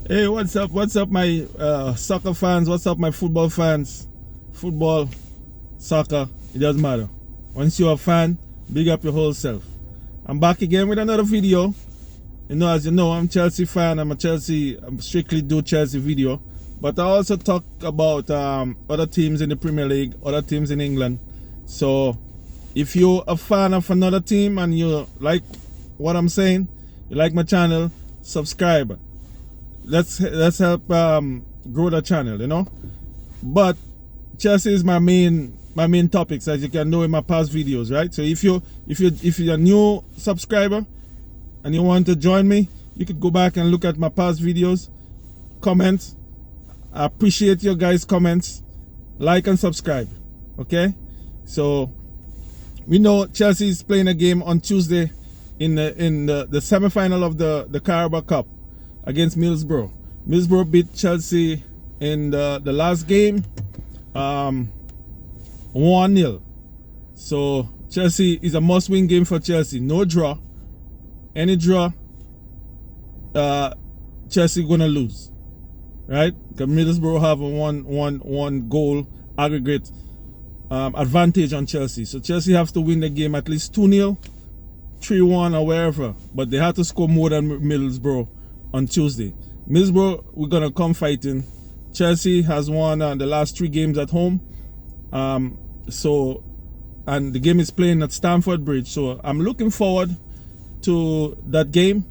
Hey, what's up? What's up, my soccer fans? What's up, my football fans? Football, soccer, it doesn't matter. Once you're a fan, big up your whole self. I'm back again with another video. As you know, I'm a Chelsea fan. I'm strictly do Chelsea video. But I also talk about other teams in the Premier League, other teams in England. So if you're a fan of another team and you like what I'm saying, you like my channel, subscribe. Let's help grow the channel. But Chelsea is my main topics, as you can know in my past videos, right? So if you're a new subscriber and you want to join me, you could go back and look at my past videos, comment. I appreciate your guys' comments. Like and subscribe. Okay? So we know Chelsea is playing a game on Tuesday in the semi-final of the Carabao Cup against Middlesbrough. Middlesbrough beat Chelsea in the last game 1-0. So Chelsea is a must-win game for Chelsea. No draw. Any draw, Chelsea gonna lose, right? Because Middlesbrough have a one goal aggregate advantage on Chelsea. So Chelsea have to win the game at least 2-0, 3-1 or wherever. But they have to score more than Middlesbrough on Tuesday. Middlesbrough, we're gonna come fighting. Chelsea has won the last 3 games at home. And the game is playing at Stamford Bridge. So I'm looking forward to that game,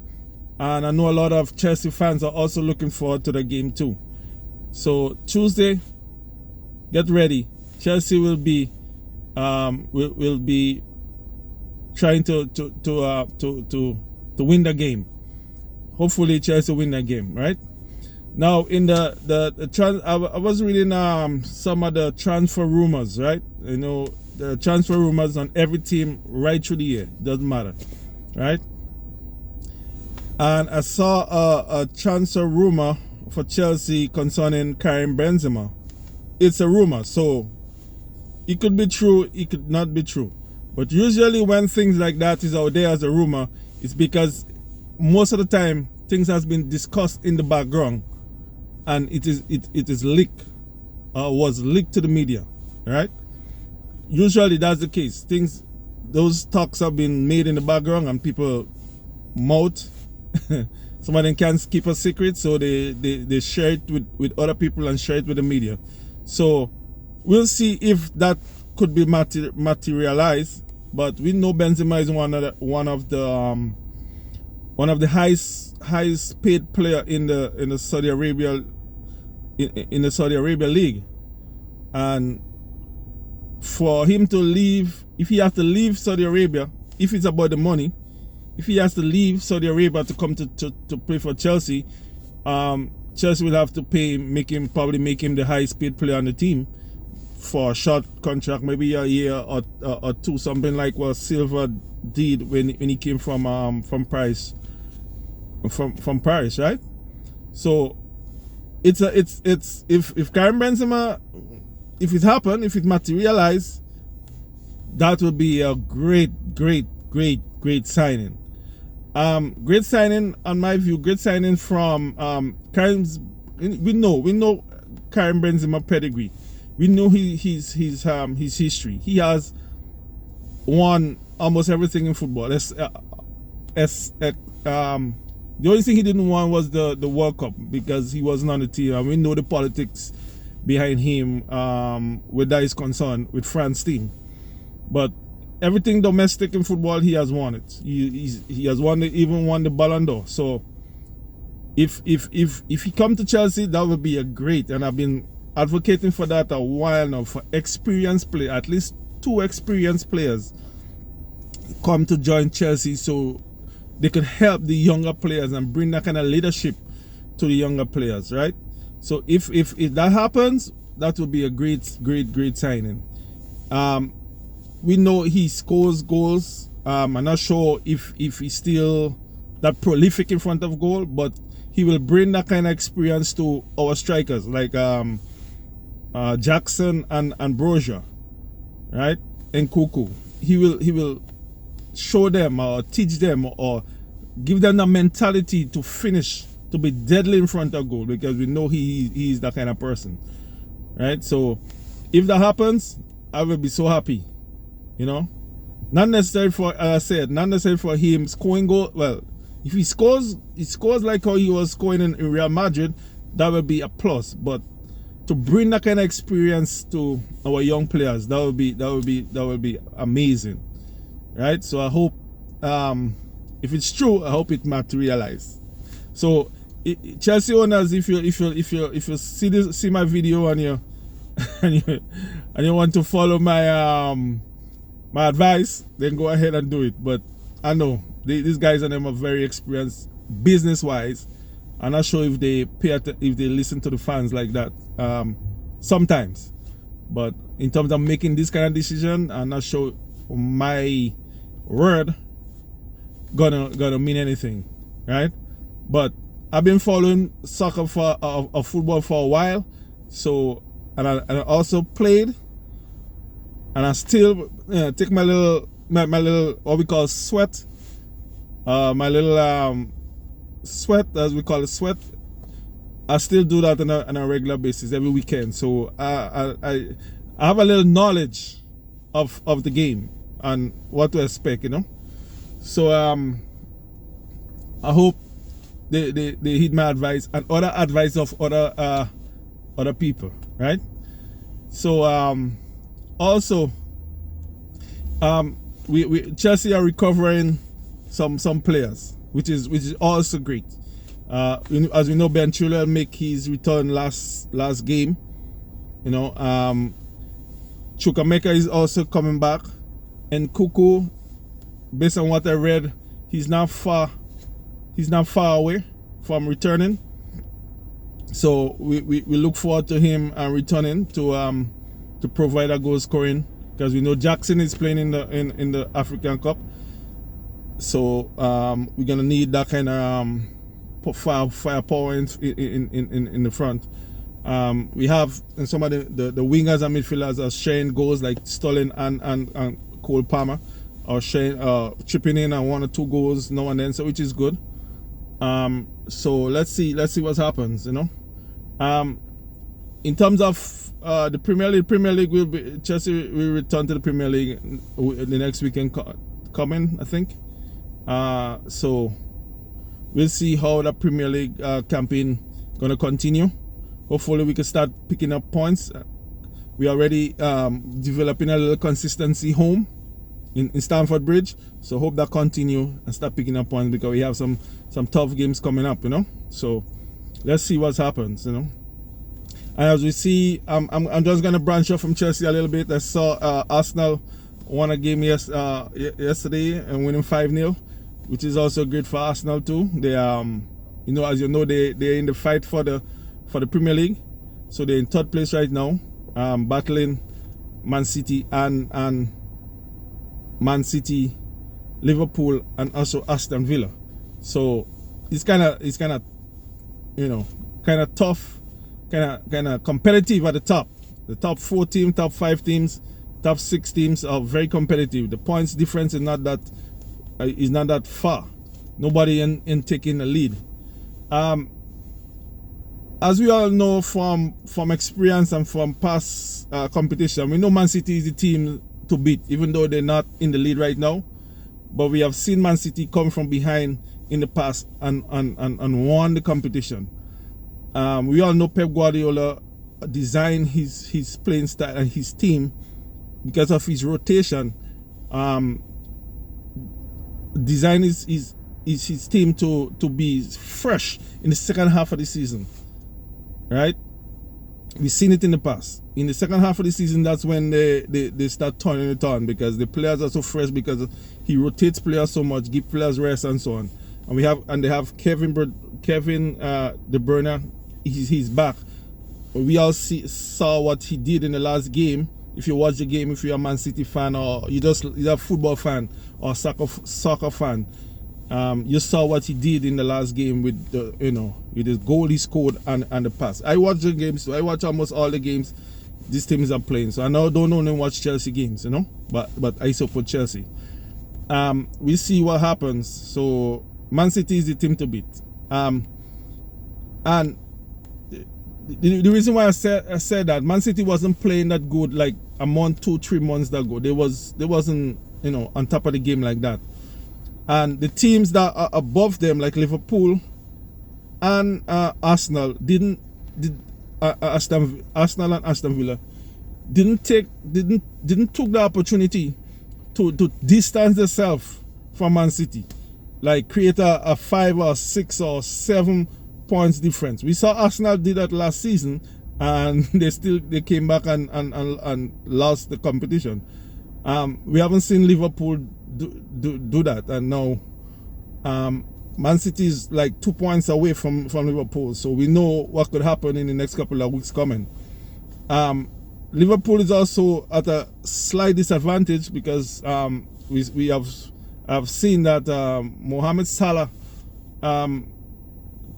and I know a lot of Chelsea fans are also looking forward to the game too. So Tuesday, get ready. Chelsea will be trying to win the game. Hopefully Chelsea win the game, right? Now in I was reading some of the transfer rumors, right? The transfer rumors on every team right through the year, doesn't matter, right? And I saw a transfer rumor for Chelsea concerning Karim Benzema. It's a rumor, so it could be true, it could not be true. But usually when things like that is out there as a rumor, it's because most of the time things has been discussed in the background and it is leaked, was leaked to the media, right? Usually that's the case. Those talks have been made in the background and people mouth. Some of them can't keep a secret, so they share it with other people and share it with the media. So we'll see if that could be materialized. But we know Benzema is one of the highest paid player in the Saudi Arabia league, and for him to leave, if he has to leave Saudi Arabia, if it's about the money, if he has to leave Saudi Arabia to come to play for Chelsea, Chelsea will have to probably make him the highest paid player on the team for a short contract, maybe a year or 2, something like what Silva did when he came from Paris, right? So if Karim Benzema, if it materializes, that would be a great signing. Great signing, on my view. Great signing from Karim's. We know Karim Benzema pedigree. We know his history. He has won almost everything in football. The only thing he didn't win was the World Cup because he wasn't on the team, and we know the politics behind him where that is concerned with France team. But everything domestic in football, he has won it. He has even won the Ballon d'Or. So if he come to Chelsea, that would be a great. And I've been advocating for that a while now, for experienced play, at least 2 experienced players come to join Chelsea, so they could help the younger players and bring that kind of leadership to the younger players, right? So if that happens, that would be a great signing. We know he scores goals. I'm not sure if he's still that prolific in front of goal, but he will bring that kind of experience to our strikers like Jackson and Brozier, right? And Kuku. He will show them or teach them or give them the mentality to finish to be deadly in front of goal, because we know he is that kind of person, right? So if that happens, I will be so happy, you know. Not necessarily for, as I said, not necessarily for him scoring goal. Well, if he scores like how he was scoring in Real Madrid, that would be a plus. But to bring that kind of experience to our young players, that would be amazing, right? So I hope, if it's true, I hope it materializes. So Chelsea owners, if you see my video and you and you want to follow my my advice, then go ahead and do it. But I know these guys and them are very experienced business wise. I'm not sure if they if they listen to the fans like that sometimes. But in terms of making this kind of decision, I'm not sure my word gonna mean anything, right? But I've been following soccer for football for a while, so and I also played, and I still take my little what we call sweat, my little sweat, as we call it, sweat. I still do that on a regular basis every weekend. So I have a little knowledge of the game and what to expect, you know. So I hope they heed my advice and other advice of other people, right? So also we Chelsea are recovering some players, which is also great. As we know, Ben Chilwell make his return last game. You know, Chukwuemeka is also coming back, and Kuku, based on what I read, he's not far away from returning. So we look forward to him returning to provide a goal scoring, because we know Jackson is playing in the African Cup. So we're gonna need that kind of firepower in the front. We have some of the wingers and midfielders are sharing goals, like Sterling and Cole Palmer are sharing, chipping in on 1 or 2 goals now and then, so which is good. So let's see what happens, you know. In terms of the Premier League will be, Chelsea will return to the Premier League the next weekend coming, I think. So we'll see how the Premier League campaign gonna continue. Hopefully we can start picking up points. We already developing a little consistency home in Stamford Bridge, so hope that continue and start picking up points, because we have some tough games coming up, you know. So let's see what happens, you know. And as we see, I'm just gonna branch off from Chelsea a little bit. I saw Arsenal won a game yesterday and winning 5-0, which is also great for Arsenal too. They you know, as you know, they're in the fight for the Premier League, so they're in 3rd place right now, battling Man City and Man City, Liverpool, and also Aston Villa. So it's kind of you know, kind of tough, kind of competitive at the top. The top 4 teams, top 5 teams, top 6 teams are very competitive. The points difference is not that far. Nobody in taking the lead. As we all know from experience and from past competition, we know Man City is the team to beat, even though they're not in the lead right now. But we have seen Man City come from behind in the past and won the competition. We all know Pep Guardiola designed his playing style and his team because of his rotation. Design is his team to be fresh in the second half of the season, right? We've seen it in the past. In the second half of the season, that's when they start turning it on, because the players are so fresh, because he rotates players so much, give players rest and so on. And they have Kevin De Bruyne. He's back. We all saw what he did in the last game. If you watch the game, if you're a Man City fan, or you're a football fan or soccer fan, you saw what he did in the last game with with the goal he scored and the pass. I watch the games. I watch almost all the games these teams are playing. So I don't only watch Chelsea games, you know, but I support Chelsea. We see what happens. So Man City is the team to beat. And the reason why I said that Man City wasn't playing that good like a month, 2-3 months ago. They wasn't on top of the game like that. And the teams that are above them, like Liverpool and Arsenal, Arsenal and Aston Villa didn't took the opportunity to distance themselves from Man City, like create a 5 or 6 or 7 points difference. We saw Arsenal did that last season, and they came back and lost the competition. We haven't seen Liverpool do that, and now Man City is like 2 points away from Liverpool, so we know what could happen in the next couple of weeks coming. Liverpool is also at a slight disadvantage because we have seen that Mohamed Salah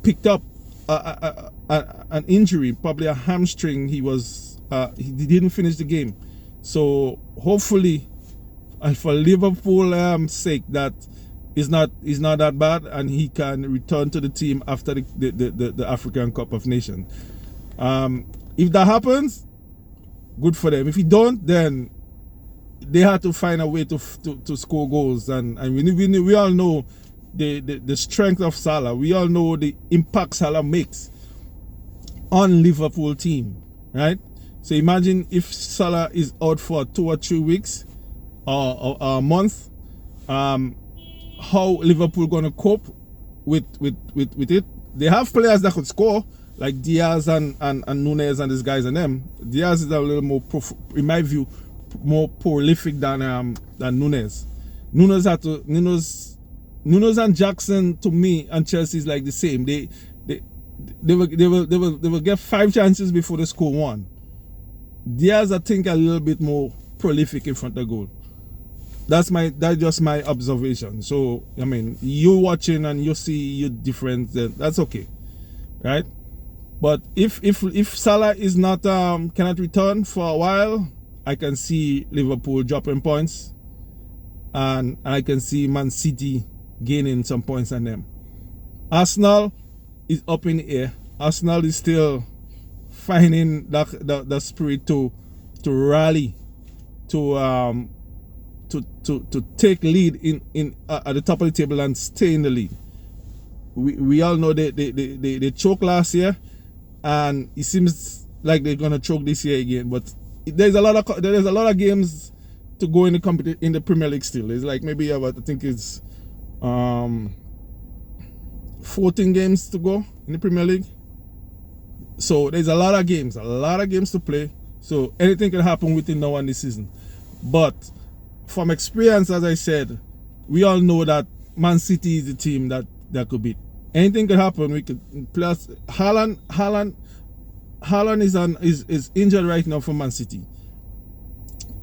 picked up an injury, probably a hamstring. He didn't finish the game, so hopefully, for Liverpool's sake, that is not that bad, and he can return to the team after the African Cup of Nations. If that happens, good for them. If he don't, then they have to find a way to score goals, and we all know the strength of Salah. We all know the impact Salah makes on Liverpool team, right? So imagine if Salah is out for 2 or 3 weeks or a month, how Liverpool gonna cope with it? They have players that could score, like Diaz and Nunez and these guys and them. Diaz is a little more, in my view, more prolific than Nunez. Nunez and Jackson, to me, and Chelsea is like the same. They will get 5 chances before they score 1. Diaz, I think, a little bit more prolific in front of goal. That's just my observation. So I mean, you watching and you see you different, then that's okay, right? But if Salah is not cannot return for a while, I can see Liverpool dropping points, and I can see Man City gaining some points on them. Arsenal is up in the air. Arsenal is still finding the spirit to rally, to take lead in at the top of the table and stay in the lead. We all know they choked last year, and it seems like they're gonna choke this year again. But there's a lot of games to go in the Premier League still. It's like maybe about, I think it's 14 games to go in the Premier League. So there's a lot of games to play. So anything can happen within now and this season. But from experience, as I said, we all know that Man City is the team that could beat. Anything could happen. We could plus Haaland is injured right now for Man City,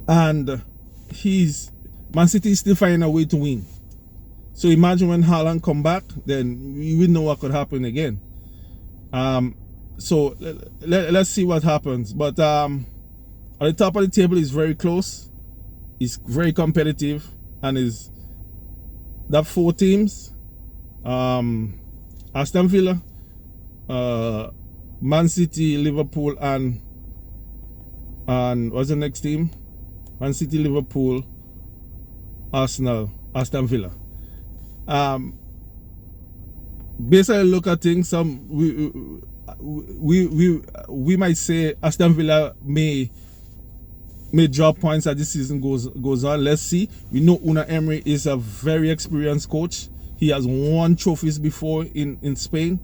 and Man City is still finding a way to win. So imagine when Haaland come back, then we know what could happen again. So let's see what happens. But at the top of the table is very close. It's very competitive, and is that 4 teams: Aston Villa, Man City, Liverpool, and what's the next team? Man City, Liverpool, Arsenal, Aston Villa. Basically, look at things. We might say Aston Villa may drop points as the season goes on. Let's see. We know Unai Emery is a very experienced coach. He has won trophies before in Spain,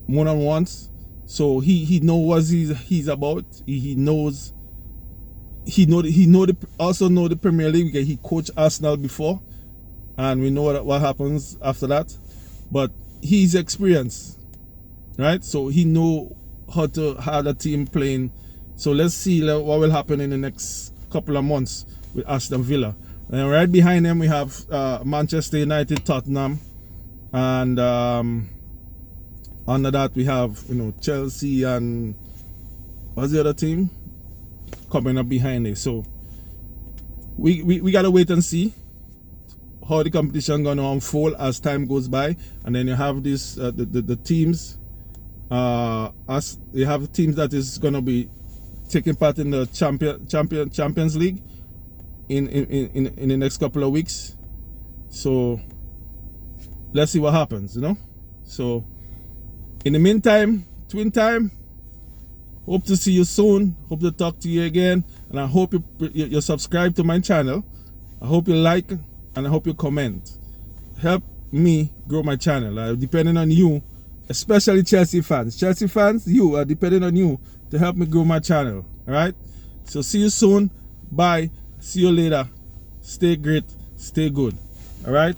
more than once. So he knows what he's about. He also know the Premier League because he coached Arsenal before, and we know what happens after that. But he's experienced, right? So he know how the team playing. So let's see what will happen in the next couple of months with Aston Villa. And right behind them we have Manchester United, Tottenham, and under that we have Chelsea and what's the other team coming up behind it. So we gotta wait and see how the competition gonna unfold as time goes by, and then you have this the teams Us, they have teams that is gonna be taking part in the Champions League in the next couple of weeks. So let's see what happens, you know. So in the meantime, Twin Time, hope to see you soon. Hope to talk to you again, and I hope you subscribe to my channel. I hope you like, and I hope you comment. Help me grow my channel. Depending on you, especially Chelsea fans. Chelsea fans, you are depending on you to help me grow my channel. All right. So see you soon. Bye. See you later. Stay great. Stay good. All right.